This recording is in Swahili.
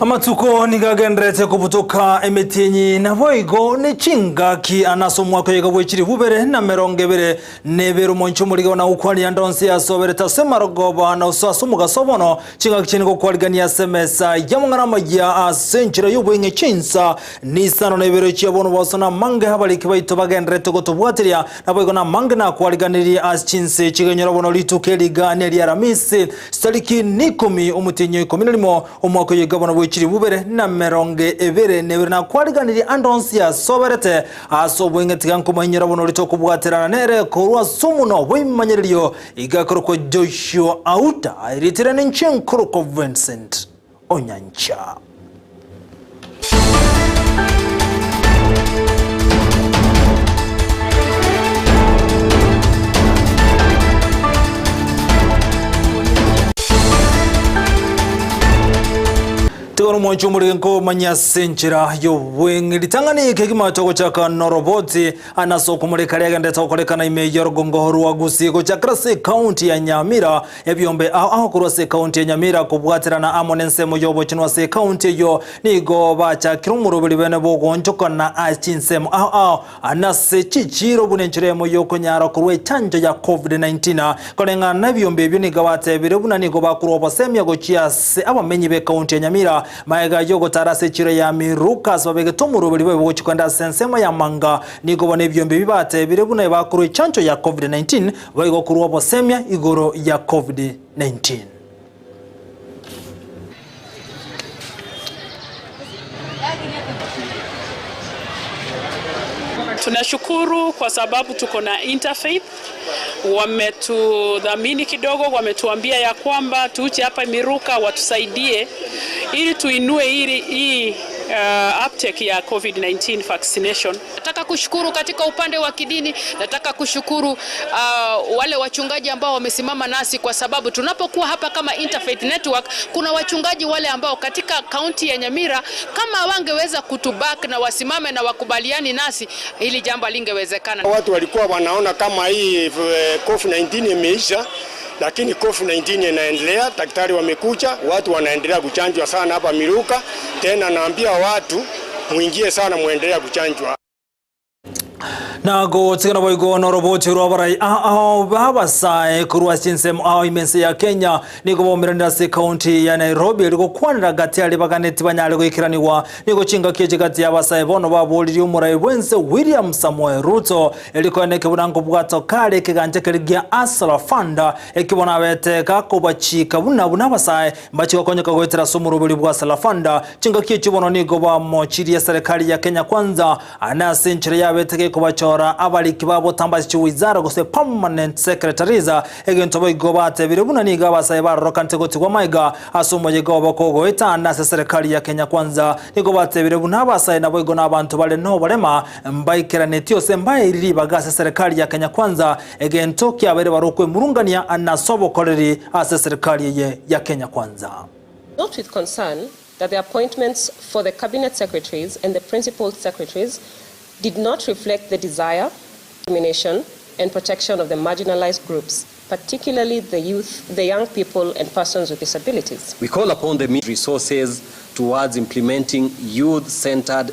Amatuko nigagendrete kubutoka emetinyi na boigo ne chingaki anasomwa ko yega bwechiri bubere na merongevere nebero moncho murigo na ukwali andonsi asobere tasema rogoba na usasu gasobono chingaki chingo kwaligania semesa yamungana majya asenchira yubwenge Chinsa ni Isano nebero chiabono basona mange habali kibaito bagendrete gotobwatiria na boigo na mange na kwaliganiri as Chinsa chigenyoro bono litukeliga ne liaramisi stariki nikumi umutinyi 10 omwako yega bono chiri bubere na meronge ebere nebere na kwaliganiri andonsi asoberete asobwenge tiganko manyira bono litoko bwaterana nere korwa sumuno bwimanyiriyo igakoroko Joshua Auta iritirane nchenkoro Vincent Onyancha. Tikono mwancho murigenko manyasenchira yobwengi litangani kekima toko chaka noroboti anasoko murekari agandeta okolekana imeja rugongo wa Gusii Kisii County ya Nyamira ebyombe aho kurose County ya Nyamira kubwaterana amonense moyobo chinwa se County yo nigo bacha kirumurubiri bene bogonjoko na achinsemo aho anase chichiro bunenchiremo yoko nyara kurwe chanjo ya COVID-19 kolenga nabyombe byo nigabate birebuna nigo bakuroba semya gochiase abamenyi be County ya Nyamira maega yogo tarase chire ya miruka sababege tomurubiri bwe bochikwenda sensema ya manga nigo bone byombe bibate birebuna bakuru chanjo ya COVID-19 bayigo kuroba semya igoro ya COVID-19. Tunashukuru kwa sababu tuko na interfaith, wametudhamini kidogo, wametuambia ya kwamba tuuche hapa Miruka watusaidie ili tuinue hii uptake ya COVID-19 vaccination. Nataka kushukuru katika upande wa kidini, nataka kushukuru wale wachungaji ambao wamesimama nasi kwa sababu tunapokuwa hapa kama Interfaith Network kuna wachungaji wale ambao katika kaunti ya Nyamira kama wangeweza kutuback na wasimame na wakubaliani nasi hili jambo lingewezekana. Watu walikuwa wanaona kama hii COVID-19 imeisha, lakini COVID-19 inaendelea. Daktari wamekuja, watu wanaendelea kuchanjwa sana hapa Miruka. Tena naambia watu muingie sana, muendelea kuchanjwa. Nago tsikana boigo noroboti robarai babasai kurwa Chinsa imense ya Kenya niko bomiranda se County ya Nairobi liko kwanira gati ali baganeti banyale ko ikiraniwa niko chinga keje gati ya basai bono baboliri umurai wense William Samuel Ruto eliko neke bunango bwato kale kiganje keligia asala fanda ekibona beteka ko bachika buna basai mbachika konyeka gwetera somurubiri bwa asala fanda chinga keje bono niko ba mochiri ya serikali ya Kenya kwanza ana century ya beteke ko bachora abali kibabo tambazi chiwizara gose permanent secretaries egento boigobate birebuna niga basai barokante goti kwa maiga asomoje gobo kogo etanda serikali ya Kenya kwanza igobate birebuna basai na boigo nabantu bale no balema mbaikira netio sembaye riri bagase serikali ya Kenya kwanza egento kyabere barokwe murungania anasobo koleri ase serikali ya Kenya kwanza. Not with concern that the appointments for the cabinet secretaries and the principal secretaries did not reflect the desire, discrimination, and protection of the marginalized groups, particularly the youth, the young people, and persons with disabilities. We call upon the resources towards implementing youth-centered